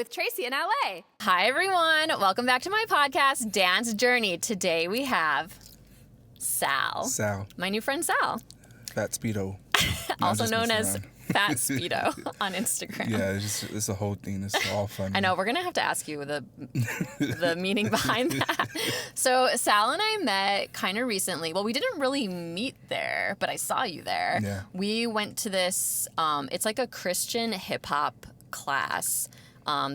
with Tracy in LA. Hi, everyone. Welcome back to my podcast, Dance Journey. Today we have Sal. My new friend, Sal. Fat Speedo. Also known as Fat Speedo on Instagram. Yeah, it's a whole thing. It's all fun. I know. We're going to have to ask you the meaning behind that. So Sal and I met kind of recently. Well, we didn't really meet there, but I saw you there. Yeah. We went to this, it's like a Christian hip-hop class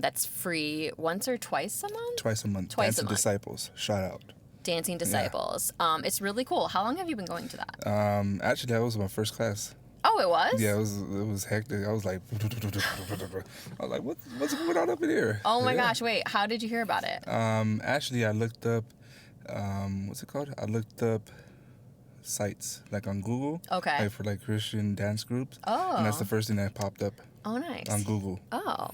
that's free once or twice a month? Twice a month. Twice a month. Disciples. Shout out. Dancing Disciples. Yeah. It's really cool. How long have you been going to that? Actually, that was my first class. Oh, it was? Yeah, it was hectic. I was like, what's going on up in here? Oh my gosh! Wait, how did you hear about it? Actually, I looked up, what's it called? I looked up sites like on Google. Okay. Like for like Christian dance groups. Oh. And that's the first thing that popped up. Oh, nice. On Google. Oh,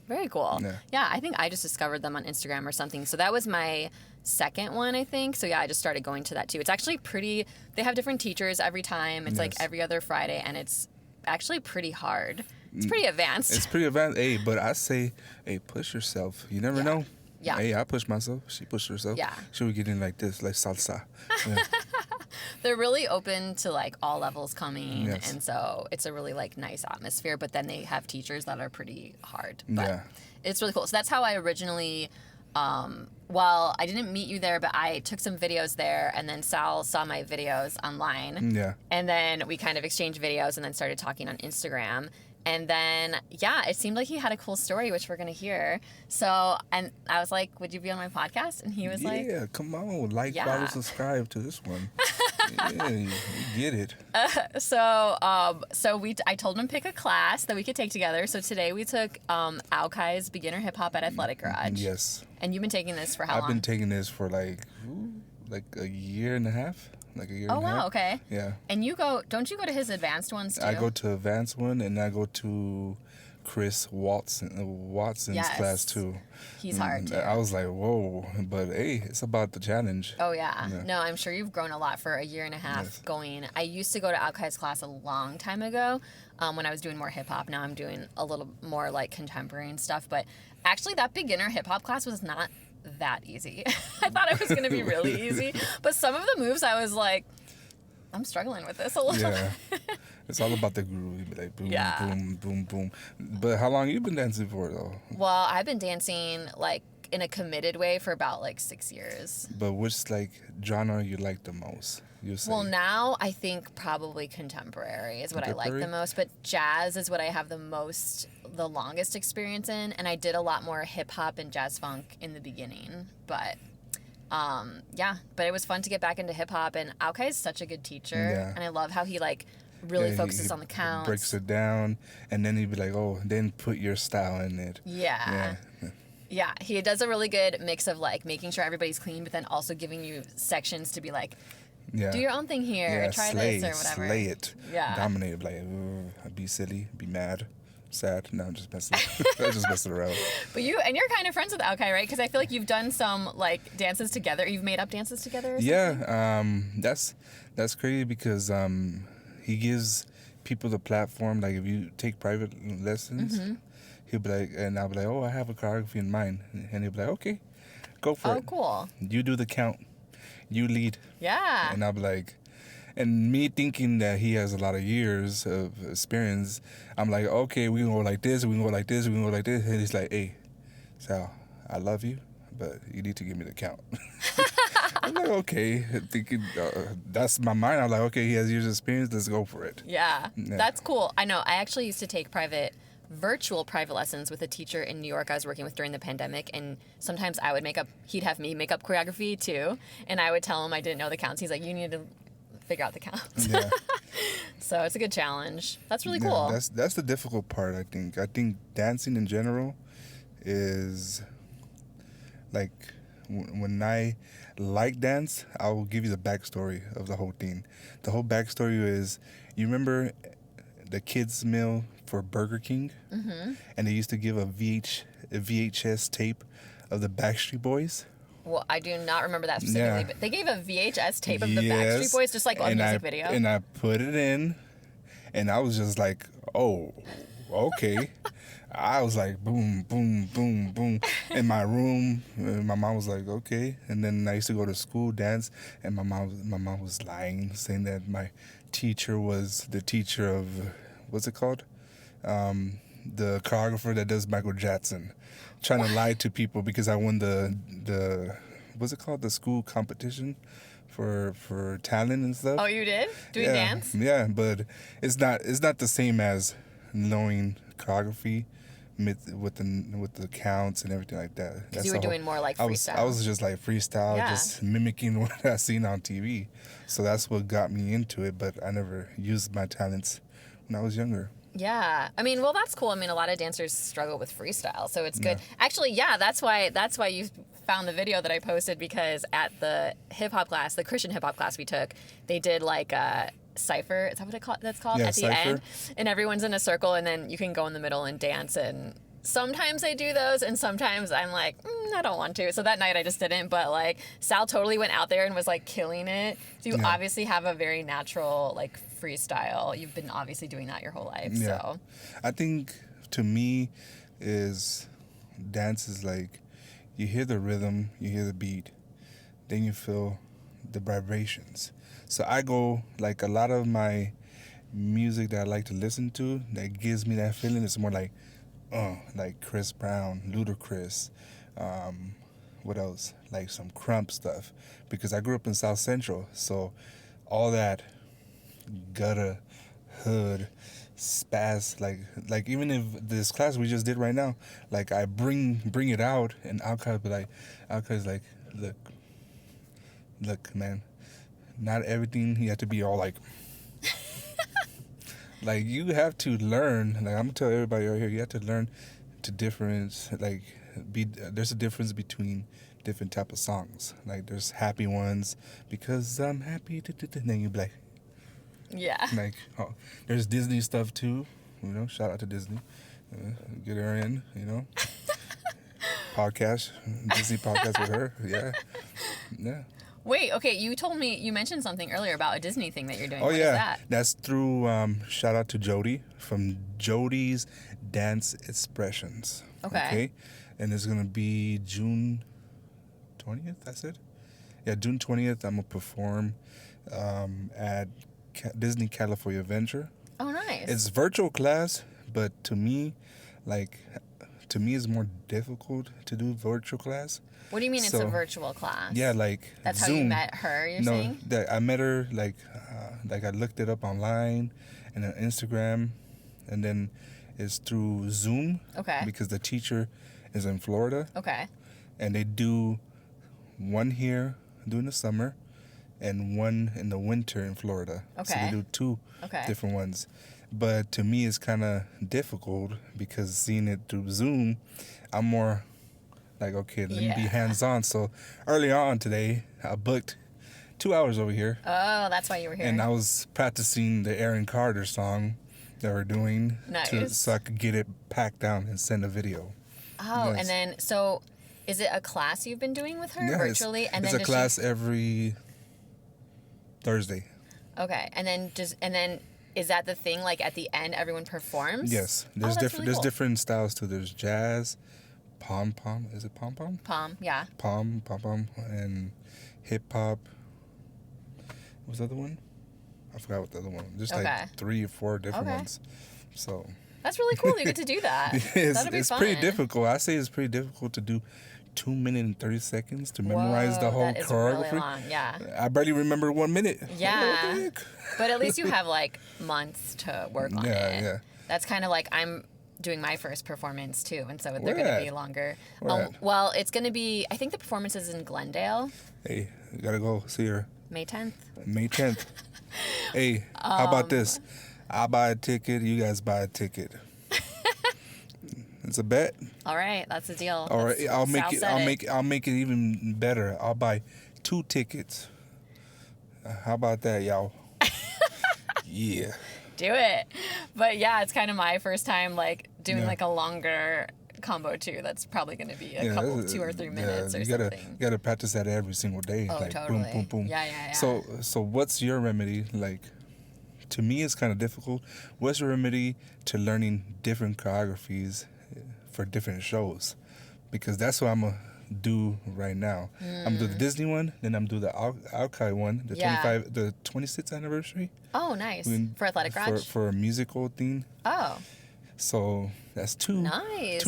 very cool. Yeah, I think I just discovered them on Instagram or something. So that was my second one, I think. So yeah, I just started going to that too. It's actually pretty, they have different teachers every time. It's like every other Friday, and it's actually pretty hard. It's pretty advanced. It's pretty advanced. Hey, but I say, hey, push yourself. You never know. Yeah. Hey, I pushed myself. She pushed herself. Yeah. Should we get in like this, like salsa? Yeah. They're really open to like all levels coming, Yes. and so it's a really like nice atmosphere. But then they have teachers that are pretty hard. But Yeah. It's really cool. So that's how I originally. Well, I didn't meet you there, but I took some videos there, and then Sal saw my videos online. Yeah. And then we kind of exchanged videos and then started talking on Instagram. And then, yeah, it seemed like he had a cool story, which we're going to hear. So, and I was like, would you be on my podcast? And he was like... Yeah, come on. Like, follow, subscribe to this one. Yeah, you get it. I told him to pick a class that we could take together. So today we took Alkai's Beginner Hip Hop at Athletic Garage. Yes. And you've been taking this for how long? I've been taking this for like a year and a half. Like a year and a half. Oh, wow, okay. Yeah. And don't you go to his advanced ones too? I go to advanced one, and I go to Chris Watson's class too. He's hard too. I was like, whoa, but hey, it's about the challenge. Oh yeah. No, I'm sure you've grown a lot for a year and a half going. I used to go to Alkai's class a long time ago when I was doing more hip hop. Now I'm doing a little more like contemporary and stuff. But actually, that beginner hip hop class was not that easy. I thought it was going to be really easy, but some of the moves I was like, I'm struggling with this a little. Yeah. It's all about the groove. You be like boom, boom, boom, boom. But how long you been dancing for though? Well, I've been dancing like in a committed way for about like 6 years. But which like genre you like the most? You say? Well, now I think probably contemporary is what I like the most, but jazz is what I have the longest experience in, and I did a lot more hip hop and jazz funk in the beginning, but but it was fun to get back into hip hop, and Alkai is such a good teacher, and I love how he like really focuses on the counts. Breaks it down, and then he'd be like, oh, then put your style in it. Yeah, he does a really good mix of like making sure everybody's clean, but then also giving you sections to be like, do your own thing here, try this or whatever. Slay it. Dominate, like, be silly, be mad, sad. No, I'm just messing. I'm just messing around. But you're kind of friends with Alkai, right? Because I feel like you've done some like dances together. You've made up dances together. Or something? Yeah, that's crazy because he gives people the platform. Like if you take private lessons, he'll be like, and I'll be like, oh, I have a choreography in mind, and he'll be like, okay, go for it. Oh, cool. You do the count. You lead. Yeah. And I'll be like, and me thinking that he has a lot of years of experience, I'm like, okay, we can go like this, we can go like this, we can go like this. And he's like, hey, Sal, I love you, but you need to give me the count. I'm like, okay. Thinking, that's my mind. I'm like, okay, he has years of experience, let's go for it. Yeah, that's cool. I know. I actually used to take virtual private lessons with a teacher in New York I was working with during the pandemic, and sometimes he'd have me make up choreography too, and I would tell him I didn't know the counts. He's like, you need to figure out the counts. Yeah. So it's a good challenge. That's really cool. That's the difficult part, I think. I think dancing in general is like when I like dance, I will give you the backstory of the whole thing. The whole backstory is, you remember the kids' meal for Burger King? Mm-hmm. And they used to give a VHS tape of the Backstreet Boys? Well, I do not remember that specifically, but they gave a VHS tape of the Backstreet Boys, just like on music video. And I put it in, and I was just like, oh, okay. I was like, boom, boom, boom, boom, in my room. And my mom was like, okay. And then I used to go to school, dance, and my mom was lying, saying that my teacher was the teacher of, what's it called? The choreographer that does Michael Jackson, trying to lie to people because I won the what's it called, the school competition for talent and stuff. Oh, you did? Doing dance? Yeah, but it's not the same as knowing choreography with the counts and everything like that. Because you were doing more like freestyle. I was just like freestyle, just mimicking what I seen on TV. So that's what got me into it. But I never used my talents when I was younger. Yeah. I mean, well, that's cool. I mean, a lot of dancers struggle with freestyle, so it's good. Actually, yeah, that's why you found the video that I posted, because at the hip hop class, the Christian hip hop class we took, they did like a cypher. Is that what that's called? Yeah, at the cypher. end. And everyone's in a circle, and then you can go in the middle and dance. And sometimes I do those, and sometimes I'm like, I don't want to. So that night I just didn't. But like Sal totally went out there and was like killing it. So you obviously have a very natural like freestyle. You've been obviously doing that your whole life. Yeah. So I think to me is dance is like you hear the rhythm, you hear the beat, then you feel the vibrations. So I go like a lot of my music that I like to listen to that gives me that feeling. It's more like Chris Brown, Ludacris, what else? Like some crump stuff, because I grew up in South Central, so all that gutter, hood, spaz, like even if this class we just did right now, like I bring it out, and Alka's like, look, man, not everything you have to be all like. Like you have to learn. Like I'm gonna tell everybody right here, you have to learn to difference. Like there's a difference between different type of songs. Like there's happy ones because I'm happy. And then you be like, yeah. like there's Disney stuff too. You know, shout out to Disney. Get her in. You know, podcast, Disney podcast with her. Yeah. Wait, okay, you mentioned something earlier about a Disney thing that you're doing. Oh, What is that? That's through, shout out to Jody from Jody's Dance Expressions. Okay. And it's going to be June 20th, that's it? Yeah, June 20th, I'm going to perform at Disney California Adventure. Oh, nice. It's virtual class, but to me, it's more difficult to do virtual class. What do you mean it's a virtual class? Yeah, like that's Zoom. how you met her, you're saying? No, I met her like I looked it up online and on Instagram, and then it's through Zoom. Okay. Because the teacher is in Florida. Okay. And they do one here during the summer and one in the winter in Florida. Okay. So they do two different ones. But to me, it's kind of difficult because seeing it through Zoom, I'm more like, okay, let me be hands-on. So early on today, I booked 2 hours over here. Oh, that's why you were here. And I was practicing the Aaron Carter song that we're doing. Nice. So I could get it packed down and send a video. Oh, nice. And then, so is it a class you've been doing with her virtually? It's a class every Thursday. Okay. And then is that the thing, like at the end everyone performs? Yes. There's there's different styles too. There's jazz, pom-pom. Is it pom-pom? Pom, yeah. Pom-pom, and hip-hop. What's the other one? I forgot what the other one. There's like 3 or 4 different ones. So that's really cool. You get to do that. It's fun. Pretty difficult. I say it's pretty difficult to do 2 minutes and 30 seconds to memorize the whole choreography. Really long. Yeah. I barely remember 1 minute. Yeah. But at least you have like months to work on it. Yeah. That's kind of like I'm doing my first performance too, and so they're going to be longer. Well, it's going to be, I think the performance is in Glendale. Hey, you got to go see her. May 10th. May 10th. Hey, how about this? I'll buy a ticket, you guys buy a ticket. It's a bet. All right, that's the deal. All right, I'll make it even better. I'll buy 2 tickets. How about that, y'all? Yeah. Do it. But yeah, it's kind of my first time like doing like a longer combo too. That's probably going to be a couple 2 or 3 minutes or something. You got to practice that every single day. Oh, like totally. Boom, boom, boom. Yeah. So what's your remedy like to me it's kind of difficult. What's the remedy to learning different choreographies for different shows? Because that's what I'm gonna do right now. I'm gonna do the Disney one, then I'm gonna do the Alki one, the 26th anniversary. Oh, nice. For Athletic Garage? For a musical theme. Oh. So that's two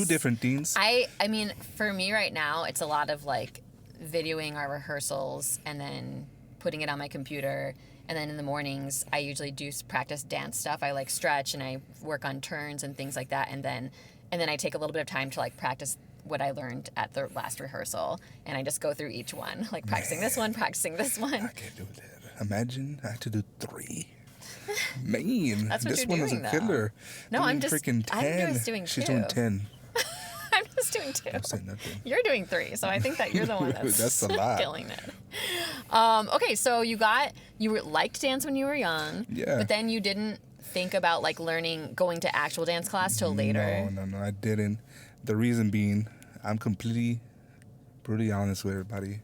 different themes. I mean, for me right now, it's a lot of like videoing our rehearsals and then putting it on my computer. And then in the mornings, I usually do practice dance stuff. I like stretch and I work on turns and things like that. And then I take a little bit of time to like practice what I learned at the last rehearsal. And I just go through each one, like practicing this one, practicing this one. I can't do that. Imagine I had to do 3. Man, that's what this you're one doing, is a killer. No, I'm just freaking 10. I'm just doing 2. She's doing 10. I'm just doing 2. I'm saying nothing. You're doing 3, so I think that you're the one that's a lot. killing it. Okay, so you liked dance when you were young. Yeah. But then you didn't think about like going to actual dance class till later. No, I didn't. The reason being, I'm completely, brutally honest with everybody.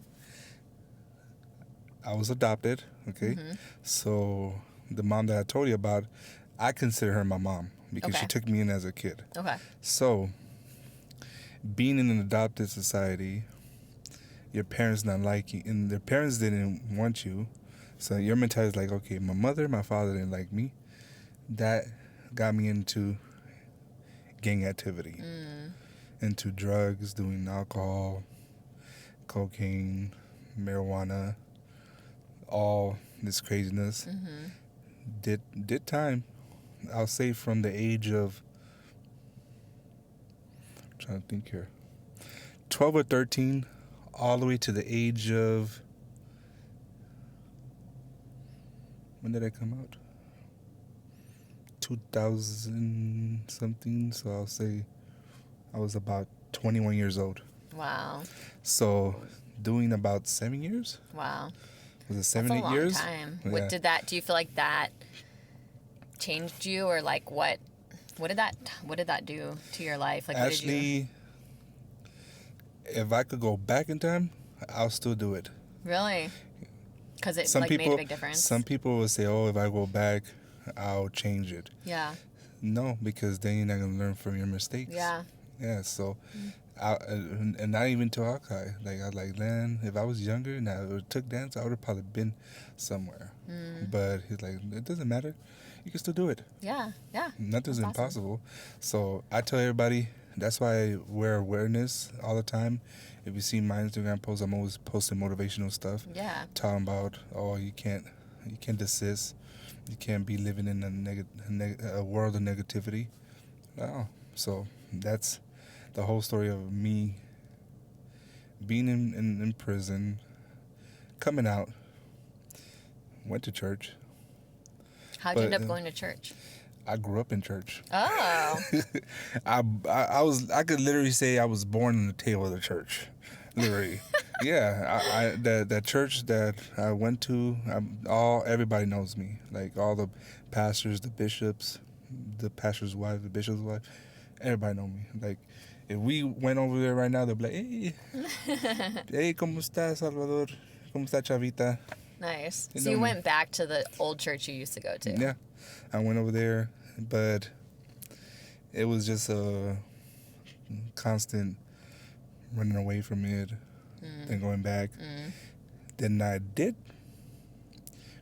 I was adopted, okay? So the mom that I told you about, I consider her my mom because she took me in as a kid. Okay. So being in an adopted society, your parents not like you, and their parents didn't want you. So your mentality is like, okay, my mother, my father didn't like me. That got me into gang activity, into drugs, doing alcohol, cocaine, marijuana, all this craziness. Did time. I'll say from the age of, I'm trying to think here, 12 or 13, all the way to the age of, when did I come out? 2000 something. So I'll say I was about 21 years old. Wow. So doing about 7 years. Wow. Was it 7, That's 8 a long years? time. Yeah. Do you feel like that changed you, or like what did that do to your life? Like, actually, if I could go back in time, I'll still do it. Really? Because it made a big difference. Some people will say, "Oh, if I go back, I'll change it." Yeah. No, because then you're not gonna learn from your mistakes. Yeah. Yeah. So, and not even to Alki. Like I was like, man, if I was younger and I took dance, I would have probably been somewhere. But he's like, it doesn't matter. You can still do it. Yeah. Yeah. Nothing's That's impossible. So I tell everybody, that's why I wear awareness all the time. If you see my Instagram posts, I'm always posting motivational stuff. Yeah. Talking about, oh, you can't desist. You can't be living in a world of negativity. No. So that's the whole story of me being in prison, coming out, went to church. How'd you end up going to church? I grew up in church. Oh. I could literally say I was born on the table of the church. Literally. Yeah. That church that I went to, everybody knows me. Like all the pastors, the bishops, the pastor's wife, the bishop's wife, everybody know me. Like if we went over there right now, they'll be like, hey, ¿cómo está, Salvador? ¿Cómo está, Chavita? Nice. So you went back to the old church you used to go to. Yeah. I went over there, but it was just a constant running away from it, then going back. Then I did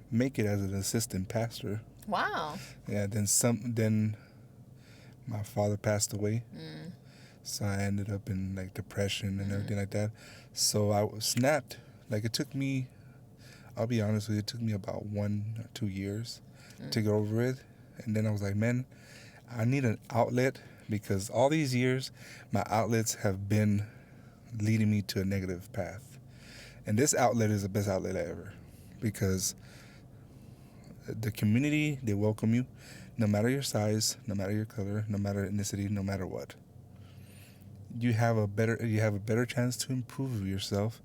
make it as an assistant pastor. Wow. Yeah, then my father passed away. So I ended up in like depression and everything like that. So I snapped. Like it took me, I'll be honest with you, it took me about 1 or 2 years to get over it. And then I was like, man, I need an outlet because all these years, my outlets have been leading me to a negative path. And this outlet is the best outlet ever because the community, they welcome you no matter your size, no matter your color, no matter ethnicity, no matter what. You have a better chance to improve yourself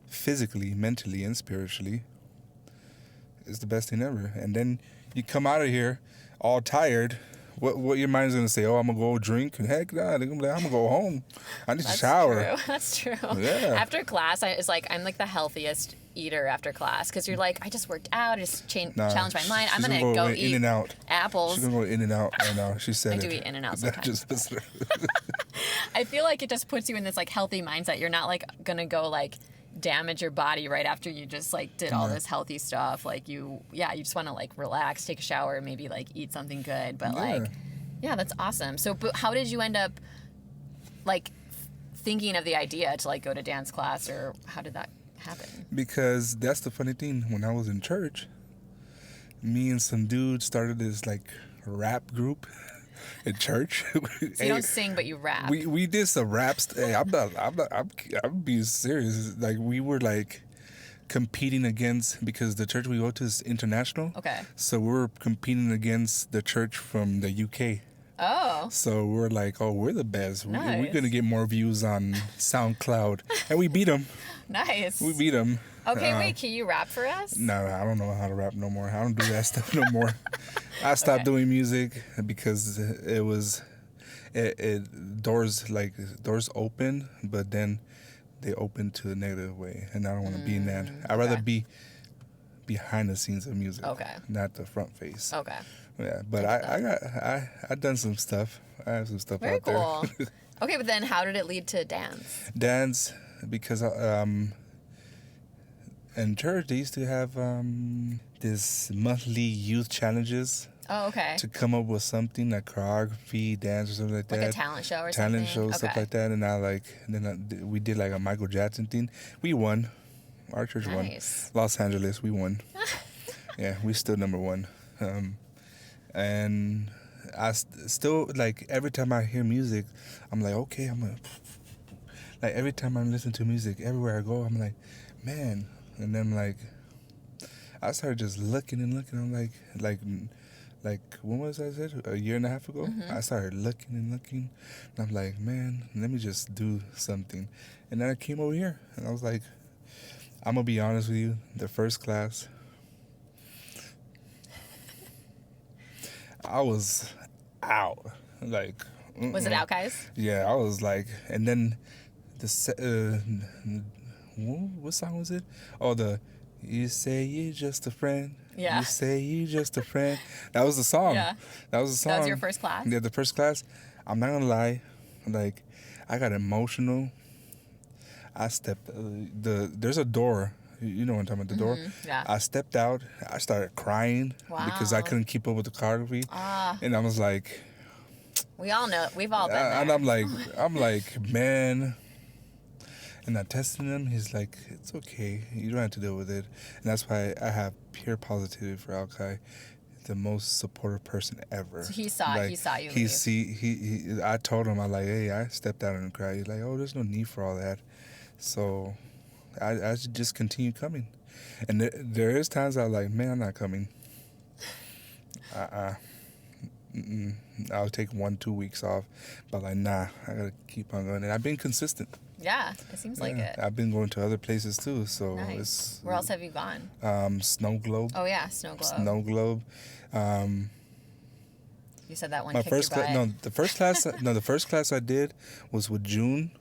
physically, mentally, and spiritually. It's the best thing ever. And then you come out of here all tired What your mind's gonna say? Oh, I'm gonna go drink. Heck, nah. They're gonna be like, I'm gonna go home. I need to That's shower. true. That's true. Yeah. After class, it's like I'm like the healthiest eater after class because you're like, I just worked out, I just challenge my mind. I'm gonna go eat In-N-Out. apples. She's gonna go In-N-Out right now. She said I it. do eat In-N-Out sometimes. Just, I feel like it just puts you in this like healthy mindset. You're not like gonna go like damage your body right after you just like did all this healthy stuff. Like you just want to like relax, take a shower, maybe like eat something good. But like, yeah, that's awesome. So, but how did you end up like thinking of the idea to like go to dance class, or how did that happen? Because that's the funny thing. When I was in church, me and some dudes started this like rap group in church. So you don't sing, but you rap. We did some raps. Hey, I'm being serious. Like we were like competing against, because the church we go to is international. Okay. So we were competing against the church from the UK. Oh. So we're like, oh, we're the best. Nice. We're gonna get more views on SoundCloud, and we beat them. Nice. We beat them. Okay, wait, can you rap for us? No, I don't know how to rap no more. I don't do that stuff no more. I stopped doing music because doors open, but then they open to a negative way, and I don't want to be in that. I'd rather be behind the scenes of music, not the front face. Okay. Yeah, but I done some stuff. I have some stuff Very out cool. there. Okay, but then how did it lead to dance? Dance, because in church they used to have this monthly youth challenges. Oh, okay. To come up with something like choreography, dance, or something like that. Like a talent show or something? Talent show, stuff like that. And we did like a Michael Jackson thing. We won. Our church won. Los Angeles, we won. Yeah, we still number one. And I still, like, every time I hear music, I'm like, okay, I'm going to... Like, every time I listen to music, everywhere I go, I'm like, man. And then, like, I started just looking and looking. I'm like, when was I said? A year and a half ago? Mm-hmm. I started looking and looking. And I'm like, man, let me just do something. And then I came over here. And I was like, I'm going to be honest with you. The first class... I was out. Like, was it out, guys? Yeah, I was like, and then what song was it? Oh, you say you just a friend. Yeah. You say you just a friend. That was the song. Yeah. That was the song. That was your first class? Yeah, the first class. I'm not gonna lie, like, I got emotional. I stepped. There's a door. You know what I'm talking about, the door? Yeah. I stepped out. I started crying because I couldn't keep up with the choreography. And I was like... We all know. We've all been there. And I'm like, man... And I tested him. He's like, it's okay. You don't have to deal with it. And that's why I have pure positivity for Alkai. The most supportive person ever. So he saw you leave. I told him, hey, I stepped out and cried. He's like, oh, there's no need for all that. So... I should just continue coming. And there is times I'm like, man, I'm not coming. I'll take 1-2 weeks off. But like, nah, I got to keep on going. And I've been consistent. Yeah, it seems like it. I've been going to other places too. So nice. Where else have you gone? Snowglobe. Oh, yeah, Snowglobe. You said that one kicked your butt. The first class I did was with June.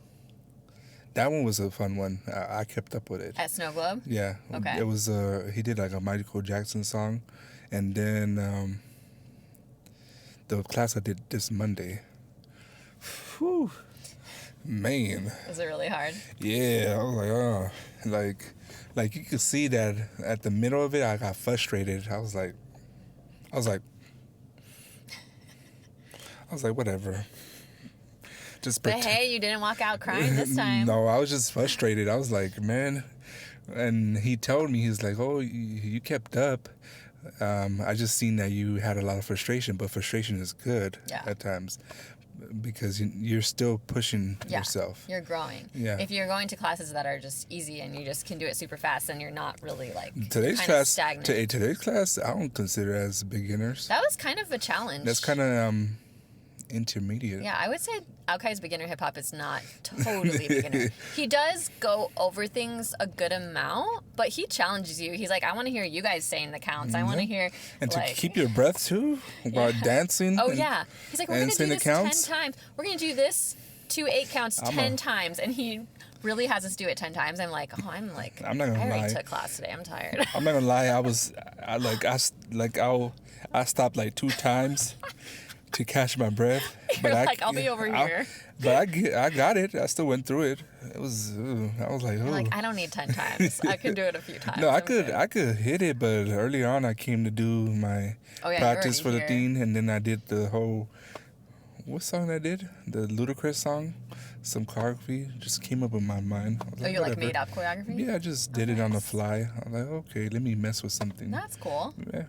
That one was a fun one. I kept up with it. At Snowglobe? Yeah. Okay. It was, he did like a Michael Jackson song. And then the class I did this Monday. Whew. Man. Was it really hard? Yeah. I was like, oh. Like you could see that at the middle of it, I got frustrated. I was like, whatever. But hey, you didn't walk out crying this time. No, I was just frustrated. I was like, man. And he told me, he's like, oh, you kept up. I just seen that you had a lot of frustration, but frustration is good at times because you're still pushing yourself. You're growing. Yeah. If you're going to classes that are just easy and you just can do it super fast, then you're not really like today's class. Stagnant. Today's class, I don't consider as beginners. That was kind of a challenge. That's kind of intermediate. Yeah, I would say Alkai's beginner hip hop is not totally beginner. He does go over things a good amount, but he challenges you. He's like, I want to hear you guys saying the counts. I want to hear And like, to keep your breath too while dancing. Oh yeah. He's like, we're gonna do this 10 times. We're gonna do this 2 8 counts 10 times, and he really has us do it 10 times. I'm like, I'm not gonna I already lie. took class today. I'm tired. I'm not gonna lie. I stopped like 2 times to catch my breath. You're like, I'll be over here. But I got it. I still went through it. It was. I was like, You're oh. like, I don't need 10 times. I can do it a few times. No, I could hit it, but early on I came to do my practice for the thing, and then I did the whole. What song I did? The Ludacris song. Some choreography just came up in my mind. You like made up choreography? Yeah, I just did it on the fly. I'm like, okay, let me mess with something. That's cool. Yeah.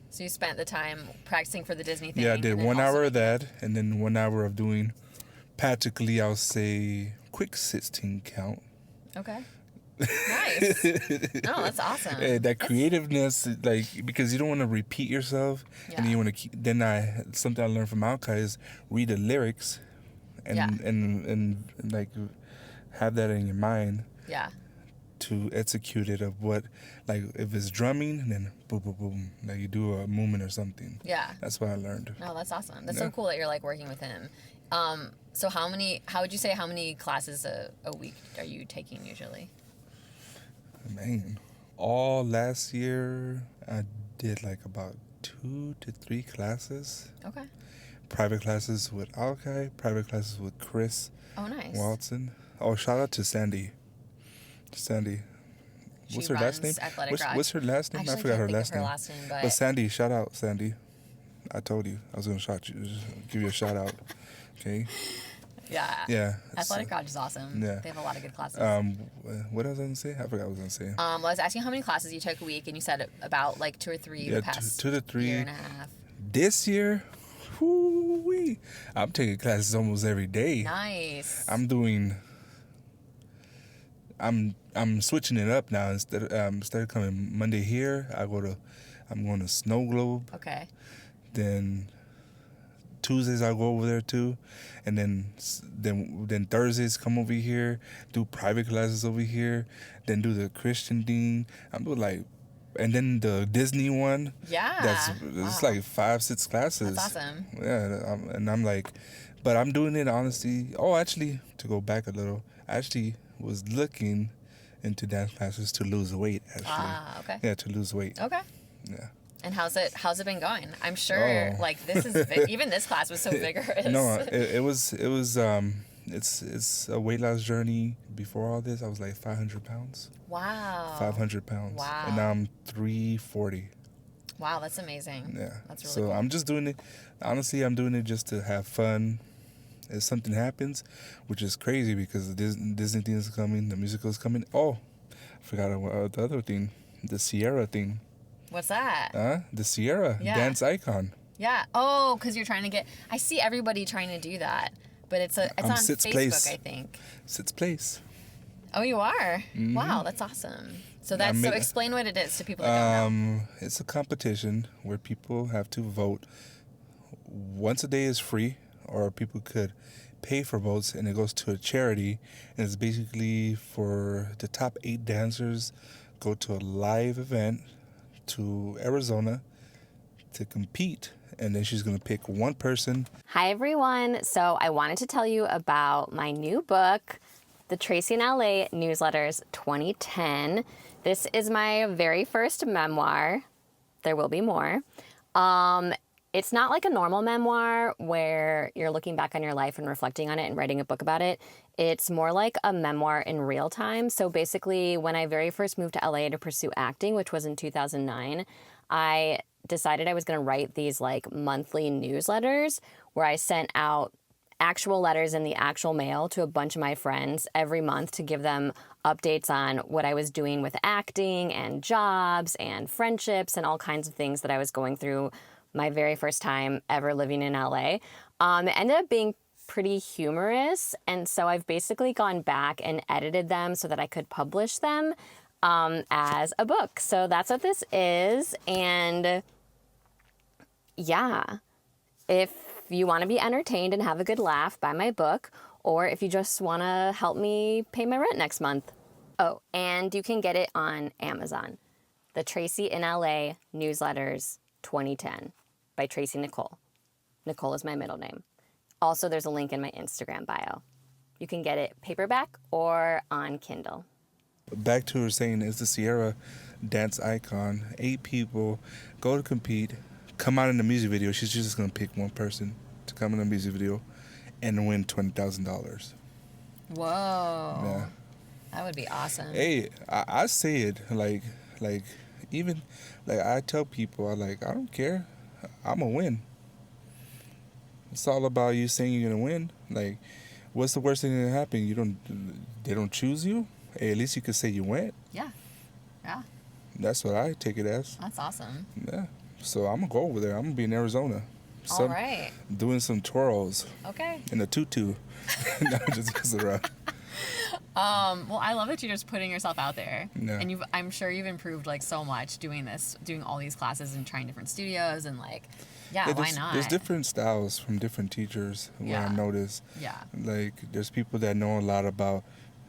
So you spent the time practicing for the Disney thing. Yeah, I did 1 hour of that, and then 1 hour of doing practically, I'll say, quick 16 count. Okay. Nice. No, that's awesome. That creativeness, like, because you don't want to repeat yourself, and you want to keep. Then something I learned from Alkai is read the lyrics, and like have that in your mind. Yeah. To execute it of what, like if it's drumming, then boom, boom, boom, like you do a movement or something. Yeah. That's what I learned. No, that's awesome. That's so cool that you're like working with him. So how would you say how many classes a week are you taking usually? Man, all last year I did like about 2 to 3 classes. Okay. Private classes with Alkai, private classes with Chris. Oh, nice. Watson. Oh, shout out to Sandy. What's her last name? What's her last name? I forgot her last name. But Sandy, shout out, Sandy. I told you I was gonna give you a shout out. Okay. Yeah. Yeah. Athletic Garage is awesome. Yeah. They have a lot of good classes. What was I gonna say? I forgot what I was gonna say. I was asking how many classes you took a week, and you said about like 2 or 3 the past 2 to 3 year and a half. This year, whoo-wee, I'm taking classes almost every day. Nice. I'm switching it up now. Instead of coming Monday here, I'm going to Snowglobe. Okay. Then Tuesdays I go over there too, and then Thursdays come over here, do private classes over here, then do the Christian thing. I'm doing and then the Disney one. Yeah. It's like 5-6 classes. That's awesome. Yeah, and I'm like, but I'm doing it honestly. Oh, actually, to go back a little, I actually was looking into dance classes to lose weight. Actually. Okay. Yeah, to lose weight. Okay. Yeah. And how's it been going? I'm sure this is even this class was so vigorous. No, it was it's a weight loss journey. Before all this, I was like 500 pounds. Wow. 500 pounds. Wow. And now I'm 340. Wow, that's amazing. Yeah. That's really cool. I'm just doing it. Honestly, I'm doing it just to have fun. If something happens, which is crazy because the Disney thing is coming, the musical is coming. Oh, I forgot the other thing, the Sierra thing. What's that? The Sierra dance icon. Yeah. Oh, because you're trying to get. I see everybody trying to do that, but it's on Facebook, place. I think. 6th place. Oh, you are? Mm-hmm. Wow, that's awesome. So explain what it is to people that don't know. It's a competition where people have to vote. Once a day is free, or people could pay for votes, and it goes to a charity, and it's basically for the top 8 dancers go to a live event to Arizona to compete, and then she's going to pick one person. Hi everyone. So I wanted to tell you about my new book, The Tracy in LA Newsletters 2010. This is my very first memoir. There will be more. It's not like a normal memoir where you're looking back on your life and reflecting on it and writing a book about it. It's more like a memoir in real time. So basically, when I very first moved to LA to pursue acting, which was in 2009, I decided I was going to write these like monthly newsletters where I sent out actual letters in the actual mail to a bunch of my friends every month to give them updates on what I was doing with acting and jobs and friendships and all kinds of things that I was going through my very first time ever living in LA. It ended up being pretty humorous, and so I've basically gone back and edited them so that I could publish them as a book. So that's what this is, and yeah, if you want to be entertained and have a good laugh, buy my book, or if you just want to help me pay my rent next month. Oh, and you can get it on Amazon. The Tracy in LA Newsletters 2010 by Tracy Nicole. Nicole is my middle name. Also, there's a link in my Instagram bio. You can get it paperback or on Kindle. Back to her saying, is the Sierra dance icon. 8 people go to compete, come out in the music video. She's just going to pick one person to come in the music video and win $20,000. Whoa. Yeah. That would be awesome. Hey, I say it like even like I tell people, I don't care. I'm going to win. It's all about you saying you're going to win. Like, what's the worst thing that happen? They don't choose you? Hey, at least you could say you went. Yeah. Yeah. That's what I take it as. That's awesome. Yeah. So I'm going to go over there. I'm going to be in Arizona. All right. Doing some twirls. Okay. In a tutu. No, just messing around. Well, I love that you're just putting yourself out there. Yeah. And I'm sure you've improved like so much doing all these classes and trying different studios and like, why not? There's different styles from different teachers. What I noticed. Yeah. Like there's people that know a lot about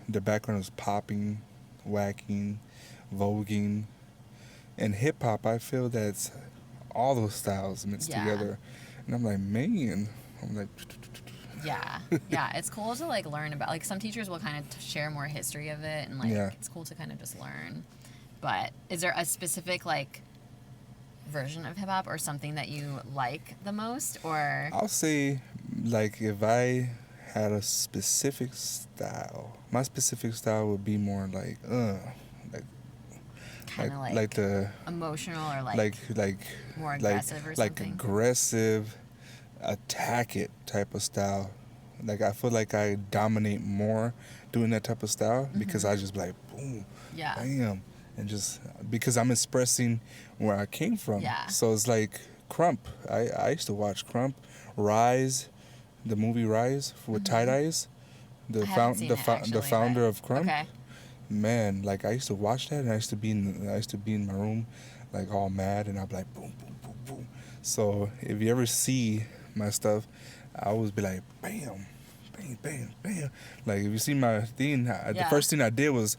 their background is popping, whacking, voguing, and hip hop. I feel that's all those styles mixed together, and I'm like, man, Yeah, it's cool to like learn about, like some teachers will kind of share more history of it and like it's cool to kind of just learn. But is there a specific like version of hip hop or something that you like the most? Or I'll say like if I had a specific style, my specific style would be more like kind of like the emotional or like more aggressive or something. Like aggressive, attack it type of style. Like I feel like I dominate more doing that type of style because I just like boom, bam, and just because I'm expressing where I came from. Yeah. So it's like Crump. I used to watch Crump, Rise, the movie Rise with Tight Eyes, the founder of Crump. Okay. Man, like I used to watch that and I used to be in my room like all mad and I'd be like boom, boom, boom, boom. So if you ever see my stuff, I always be like bam, bam, bam, bam. Like if you see my thing, the first thing I did was,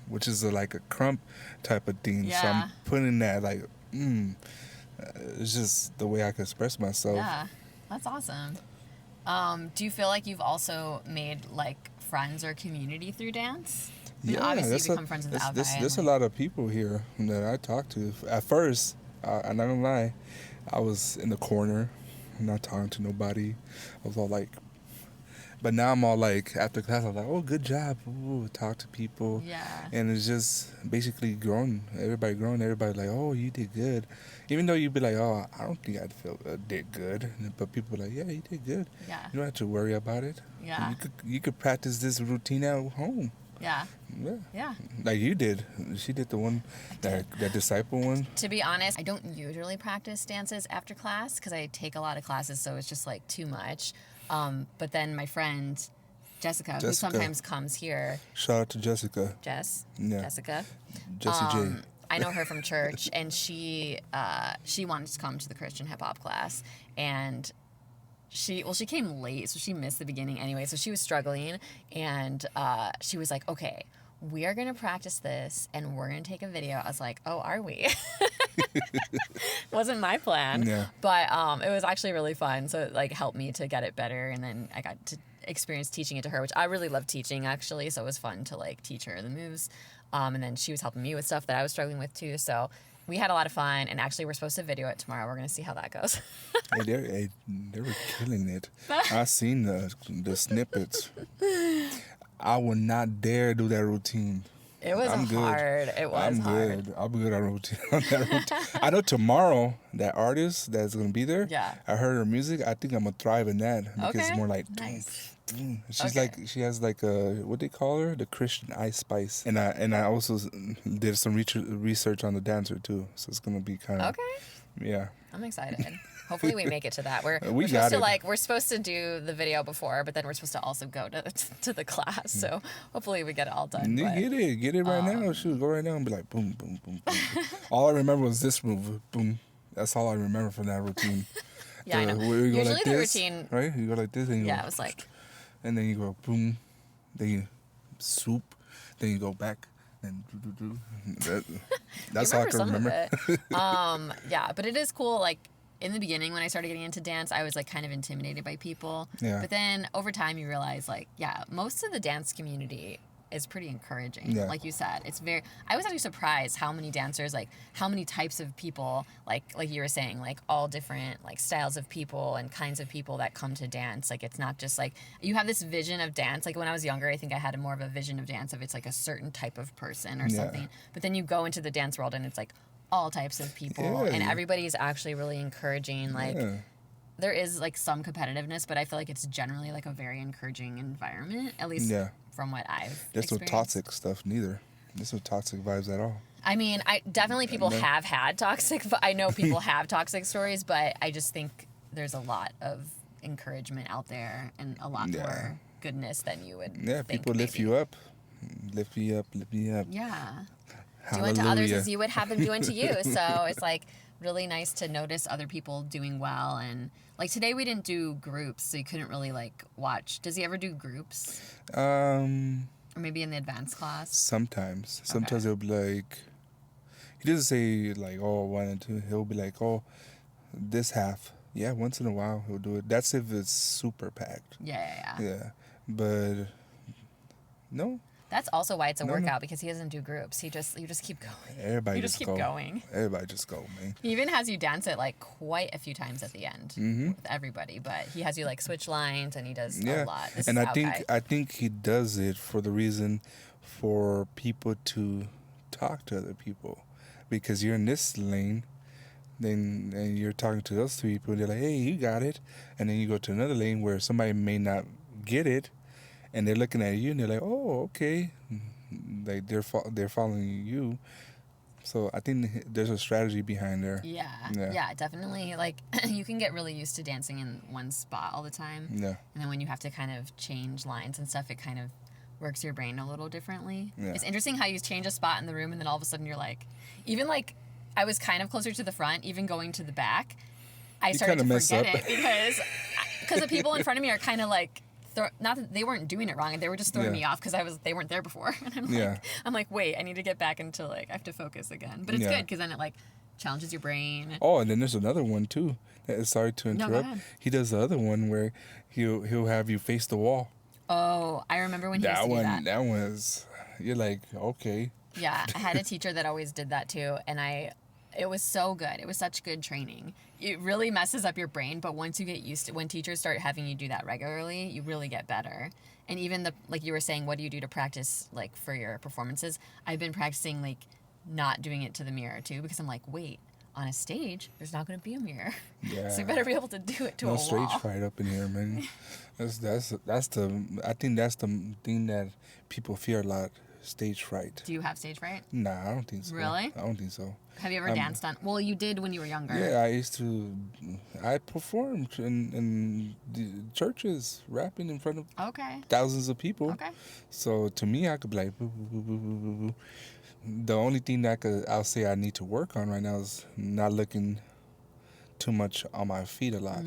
which is like a Crump type of thing. Yeah. So I'm putting that like, it's just the way I can express myself. Yeah, that's awesome. Do you feel like you've also made like friends or community through dance? I mean, obviously you become friends with the outside. There's a lot of people here that I talk to. At first, I'm not gonna lie, I was in the corner, not talking to nobody. I was all like, but now I'm all like, after class, I'm like, oh, good job. Ooh, talk to people. Yeah. And it's just basically growing. Everybody growing. Everybody like, oh, you did good. Even though you'd be like, oh, I don't think I did good. But people are like, yeah, you did good. Yeah. You don't have to worry about it. Yeah. You could practice this routine at home. Yeah. Yeah. Yeah. Like you did. She did the one, that disciple one. To be honest, I don't usually practice dances after class because I take a lot of classes, so it's just like too much. But then my friend Jessica, who sometimes comes here. Shout out to Jessica. Jessica. Jessie J. I know her from church, and she wanted to come to the Christian hip hop class, and she came late, so she missed the beginning anyway. So she was struggling, and she was like, "Okay, we are gonna practice this, and we're gonna take a video." I was like, "Oh, are we?" Wasn't my plan, but it was actually really fun. So it like helped me to get it better, and then I got to experience teaching it to her, which I really love teaching actually. So it was fun to like teach her the moves, and then she was helping me with stuff that I was struggling with too. So we had a lot of fun, and actually we're supposed to video it tomorrow. We're gonna see how that goes. They were killing it. I seen the snippets. I would not dare do that routine. It was hard. It was hard. Good. I'm good on that routine. I know tomorrow that artist that's gonna be there. Yeah. I heard her music. I think I'm gonna thrive in that because it's more like. Nice. She's she has like a, what they call her, the Christian Ice Spice, and I also did some research on the dancer too, so it's gonna be kind of yeah. I'm excited. Hopefully we make it to that. We're supposed to do the video before, but then we're supposed to also go to the class. So hopefully we get it all done. Get it right now. Shoot, go right now and be like boom, boom, boom, boom. All I remember was this move, boom. That's all I remember from that routine. Yeah, I know. Where you go Usually like the this, routine. right? You go like this, and you Yeah, go, it was like. and then you go boom, then you swoop, then you go back, and that's all I remember can some remember. of it. Yeah, but it is cool. Like in the beginning, when I started getting into dance, I was like kind of intimidated by people. Yeah. But then over time, you realize like, yeah, most of the dance community is pretty encouraging. Yeah. Like you said, it's very. I was actually surprised how many dancers, like how many types of people, like you were saying, like all different like styles of people and kinds of people that come to dance. Like it's not just like you have this vision of dance. Like when I was younger, I think I had more of a vision of dance of it's like a certain type of person or something. But then you go into the dance world and it's like all types of people, and everybody's actually really encouraging. Like there is like some competitiveness, but I feel like it's generally like a very encouraging environment, at least from what I've There's no experienced. toxic stuff neither. There's no toxic vibes at all. I mean, I definitely people have had toxic. I know people have toxic stories, but I just think there's a lot of encouragement out there and a lot more goodness than you would. Yeah, think, people lift maybe. you up, lift me up, lift me up. Yeah. Do Hallelujah. unto others as you would have them do unto you. So it's like really nice to notice other people doing well. And like today we didn't do groups, so you couldn't really like watch. Does he ever do groups? Or maybe in the advanced class? Sometimes he'll be like, he doesn't say like, oh, 1 and 2. He'll be like, oh, this half. Yeah, once in a while he'll do it. That's if it's super packed. Yeah. But no. That's also why it's a workout, because he doesn't do groups. You just keep going. Everybody you just keep go. going. Everybody just go, man. He even has you dance it like quite a few times at the end with everybody, but he has you like switch lines and he does a lot. This And is I think he does it for the reason for people to talk to other people, because you're in this lane, then and you're talking to those three people, and they're like, hey, you got it, and then you go to another lane where somebody may not get it. And they're looking at you, and they're like, "Oh, okay." Like they're following you. So I think there's a strategy behind there. Yeah, definitely. Like you can get really used to dancing in one spot all the time. Yeah. And then when you have to kind of change lines and stuff, it kind of works your brain a little differently. Yeah. It's interesting how you change a spot in the room, and then all of a sudden you're like, even like I was kind of closer to the front, even going to the back. I started to forget it because the people in front of me are kind of like. Not that they weren't doing it wrong, and they were just throwing me off because they weren't there before. And I'm like, wait, I need to get back into like I have to focus again. But it's good because then it like challenges your brain. Oh, and then there's another one too. Sorry to interrupt. No, go ahead. He does the other one where he'll have you face the wall. Oh, I remember when he used to do that. That was you're like, okay. Yeah, I had a teacher that always did that too, and it was so good. It was such good training. It really messes up your brain, but once you get used to when teachers start having you do that regularly, you really get better. And even like you were saying, what do you do to practice like for your performances? I've been practicing like not doing it to the mirror too, because I'm like, wait, on a stage, there's not going to be a mirror. Yeah. So you better be able to do it to a wall. No stage fright up in here, man. I think that's the thing that people fear a lot. Stage fright. Do you have stage fright? Nah, I don't think so. Really? I don't think so. Have you ever danced on? Well, you did when you were younger. Yeah, I performed in the churches, rapping in front of thousands of people. Okay. So to me, I could be like, boo, boo, boo, boo, boo, boo. The only thing that I'll say I need to work on right now is not looking too much on my feet a lot.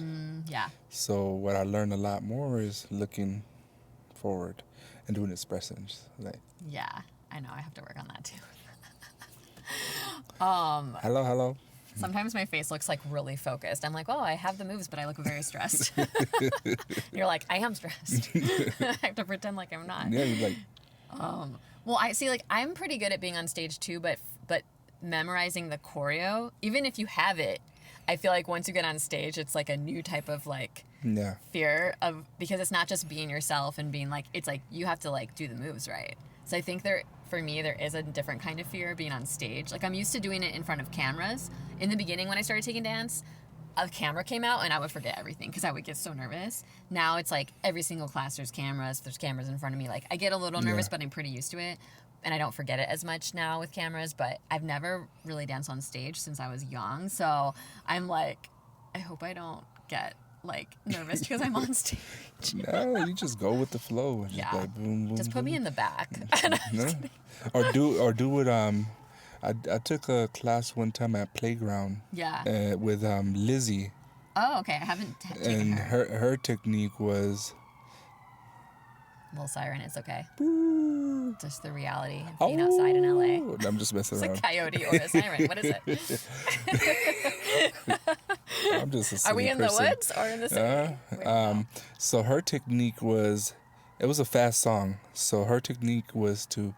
Yeah. So what I learned a lot more is looking forward and doing expressions. Like. Yeah, I know. I have to work on that too. Hello. Sometimes my face looks like really focused. I'm like, oh, I have the moves, but I look very stressed. You're like, I am stressed. I have to pretend like I'm not. Yeah, you're like. Well, I see. Like, I'm pretty good at being on stage too, but memorizing the choreo, even if you have it, I feel like once you get on stage, it's like a new type of like fear of because it's not just being yourself and being like it's like you have to like do the moves right. So I think for me, there is a different kind of fear being on stage. Like I'm used to doing it in front of cameras. In the beginning, when I started taking dance, a camera came out and I would forget everything because I would get so nervous. Now it's like every single class there's cameras in front of me. Like I get a little nervous, but I'm pretty used to it. And I don't forget it as much now with cameras, but I've never really danced on stage since I was young. So I'm like, I hope I don't get like nervous because I'm on stage. No, you just go with the flow. Just like boom, boom. Just put me in the back. No. Or do what I took a class one time at Playground. Yeah. With Lizzie. Oh, okay. I haven't taken And her. her technique was, Little siren. It's okay. boo. Just the reality of being outside in LA. No, I'm just messing It's a around. coyote or a siren. What is it? I'm just a silly Are we in person. the woods or in the city? So her technique was, it was a fast song. So her technique was to,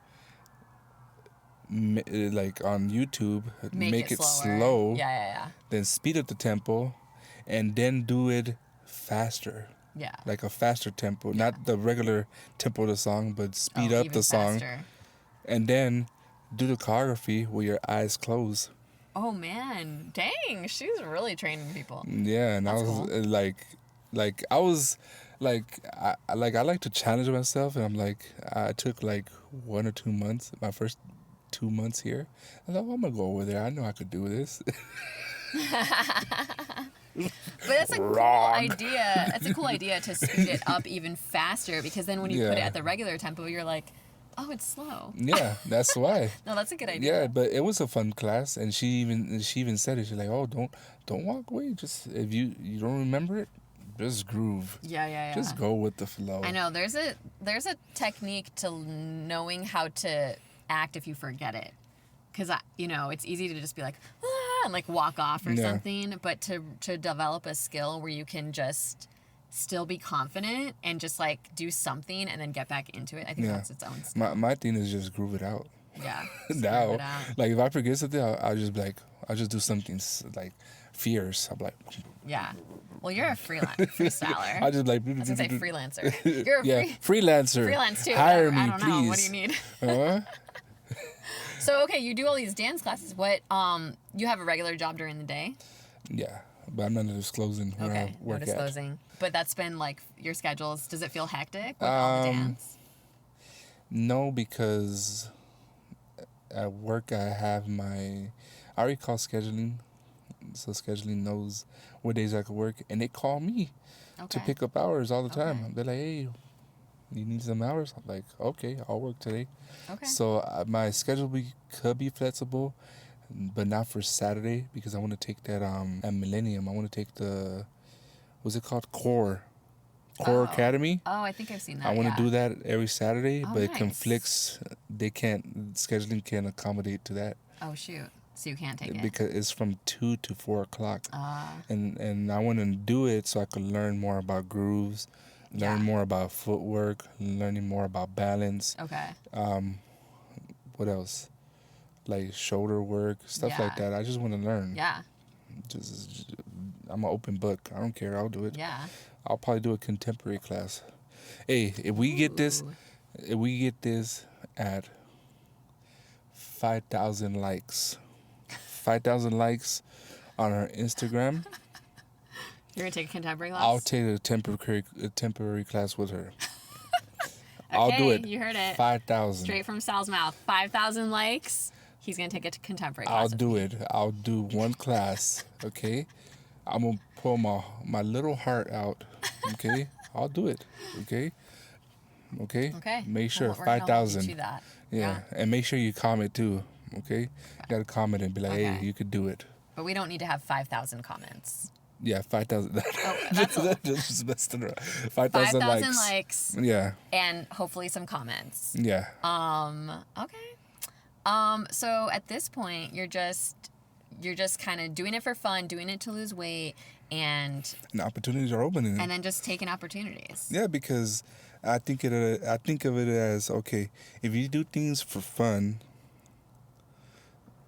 like on YouTube, make it slower. slow, Yeah. then speed up the tempo, and then do it faster. Yeah. Like a faster tempo, not the regular tempo of the song, but speed Oh, up even the song, faster. and then do the choreography with your eyes closed. Oh man, dang, she's really training people. Yeah, and That's I was cool. I was I like to challenge myself, and I'm like, I took like 1 or 2 months, my first 2 months here. I thought, well, I'm gonna go over there. I know I could do this. But that's a cool idea. That's a cool idea to speed it up even faster, because then when you put it Yeah. at the regular tempo, you're like, oh, it's slow. Yeah, that's why. No, that's a good idea. Yeah, but it was a fun class, and she even said it. She's like, "Oh, don't walk away. Just if you don't remember it, just groove. Yeah. Just go with the flow." I know there's a technique to knowing how to act if you forget it, because it's easy to just be like and like walk off or Yeah. something, but to develop a skill where you can just still be confident and just like do something and then get back into it. I think Yeah. that's its own skill. My thing is just groove it out. Yeah. Now, It out. like if I forget something, I'll just be like, I'll just do something like fierce. I'm like, Yeah. Well, you're a freestyler. I just like. I was gonna say freelancer. You're a Yeah, freelancer. freelance too. Hire whatever. me, I don't please. know. What do you need? Huh? So okay, you do all these dance classes. What you have a regular job during the day? Yeah, but I'm not disclosing where Okay, I no work at. disclosing. But that's been like your schedules. Does it feel hectic with all the dance? No, because at work I have I already call scheduling, so scheduling knows what days I could work, and they call me to Okay. pick up hours all the time. Okay. They're like, "Hey, you need some hours?" I'm like, "Okay, I'll work today." Okay. So my schedule could be flexible, but not for Saturday, because I want to take that at Millennium. I want to take the, what's it called, Core Oh. Academy. Oh, I think I've seen that. I want to yeah. do that every Saturday, Oh, but it nice. conflicts. Scheduling can't accommodate to that, Oh shoot! So you can't take it. because it's from 2 to 4 o'clock. Ah. And I want to do it so I could learn more about grooves, learn Yeah. more about footwork, learning more about balance. Okay. What else? Like shoulder work, stuff like Yeah. that. I just want to learn. Yeah. Just, I'm an open book. I don't care. I'll do it. Yeah. I'll probably do a contemporary class. Hey, if we get this at 5,000 likes, 5,000 likes on our Instagram, You're gonna take a contemporary class. I'll take a temporary class with her. I'll do Okay, it. you heard it. 5,000. Straight from Sal's mouth. 5,000 likes. He's gonna take a contemporary class. I'll with do me. it. I'll do one class. Okay. I'm gonna pull my little heart out. Okay. I'll do it. Okay. Okay. Okay. Make sure We're gonna hold you 5,000. to that. Yeah. And make sure you comment too. Okay. You gotta comment and be like, Okay. hey, you could do it. But we don't need to have 5,000 comments. Yeah, 5,000. that's all. Just messed it around. 5,000 5,000 likes. likes Yeah. and hopefully some comments. Yeah. Okay. So at this point, you're just kind of doing it for fun, doing it to lose weight, and opportunities are opening. then just taking opportunities. Yeah, because I think of it as, okay, if you do things for fun,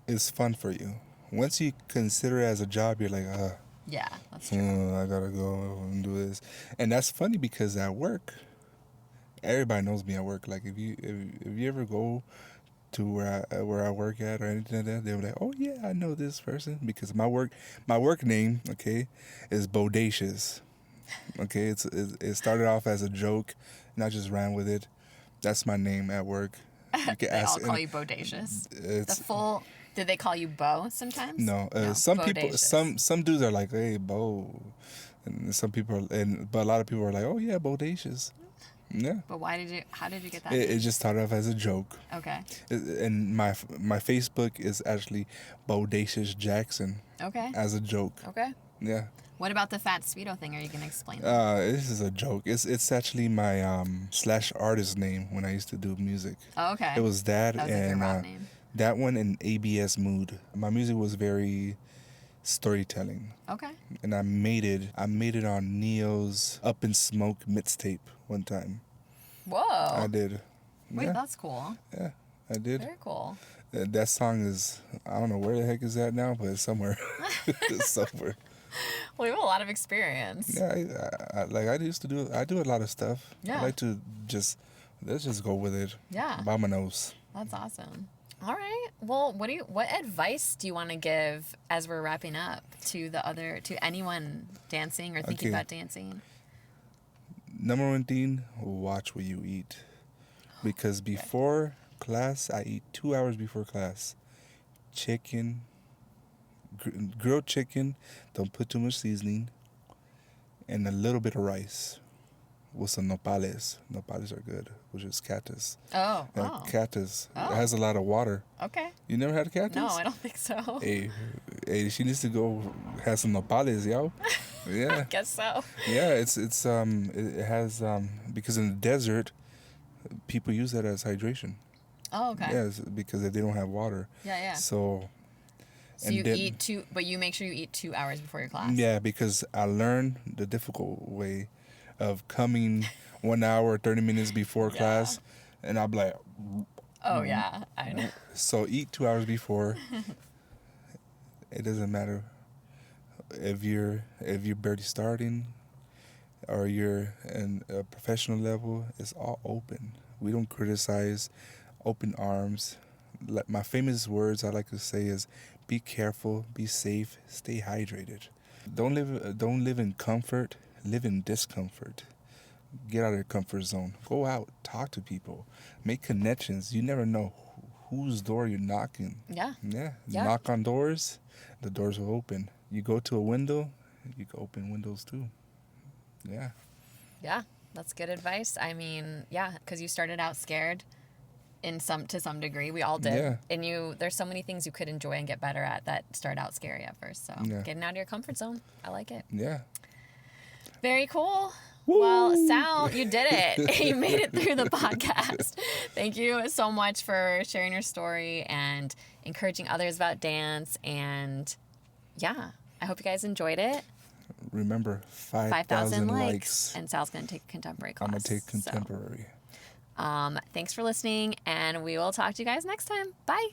it's fun for you. Once you consider it as a job, you're like, Yeah, that's true. I gotta go and do this. And that's funny, because at work, everybody knows me at work. Like if you ever go to where I work at or anything like that, they're like, oh yeah, I know this person, because my work name, okay, is Bodacious. Okay, it started off as a joke, and I just ran with it. That's my name at work. You can They all call you Bodacious. It's The full. Did they call you Bo sometimes? no. Some people, Bodacious. some dudes are like, hey, Bo, and some people, but a lot of people are like, oh yeah, Bodacious. Yeah. But how did you get that? It just started off as a joke. Okay. And my Facebook is actually Bodacious Jackson Okay. as a joke. Okay. Yeah. What about the Fat Speedo thing? Are you gonna explain that? This is a joke. It's actually my slash artist name when I used to do music. Oh, okay. It was that, That was like your and rap name. that one and ABS Mood. My music was very storytelling, Okay. and I made it on Neo's Up in Smoke mixtape one time. Whoa. I did. Wait, Yeah, that's cool. yeah, I did. Very cool. That song is, I don't know where the heck is that now, but it's somewhere. It's somewhere. Well, you have a lot of experience. Yeah, I used to do. I do a lot of stuff. Yeah. I like to let's just go with it. Yeah. By my nose. That's awesome. All right. Well, what advice do you want to give as we're wrapping up to anyone dancing or thinking Okay. about dancing? Number one thing, watch what you eat. Because before class, I eat 2 hours before class. Chicken, grilled chicken, don't put too much seasoning, and a little bit of rice with some nopales. Nopales are good, which is cactus. Oh. And Oh. cactus, Oh. it has a lot of water. Okay. You never had a cactus? No, I don't think so. Hey, she needs to go have some nopales, yo. Yeah. Guess so. Yeah, it has because in the desert, people use that as hydration. Oh, okay. Yes, because they don't have water. Yeah, yeah. So. So and you then- eat but you make sure you eat 2 hours before your class. Yeah, because I learned the difficult way of coming 1 hour, 30 minutes before Yeah. class, and I'm like, Oh yeah, I know. so eat 2 hours before. It doesn't matter if you're barely starting or you're in a professional level. It's all open. We don't criticize. Open arms. Like my famous words I like to say is, be careful, be safe, stay hydrated. Don't live in comfort. Live in discomfort. Get out of your comfort zone. Go out, talk to people, make connections. You never know whose door you're knocking. Yeah. Yeah. Yeah. Knock on doors, the doors will open. You go to a window, you can open windows too. Yeah. Yeah, that's good advice. I mean, yeah, because you started out scared to some degree. We all did. Yeah. And there's so many things you could enjoy and get better at that start out scary at first. So Yeah. getting out of your comfort zone, I like it. Yeah. Very cool. Woo! Well, Sal, you did it. You made it through the podcast. Thank you so much for sharing your story and encouraging others about dance. And yeah, I hope you guys enjoyed it. Remember, 5,000 5,000 likes. likes. And Sal's going to take contemporary class. I'm going to take so, contemporary. thanks for listening, and we will talk to you guys next time. Bye.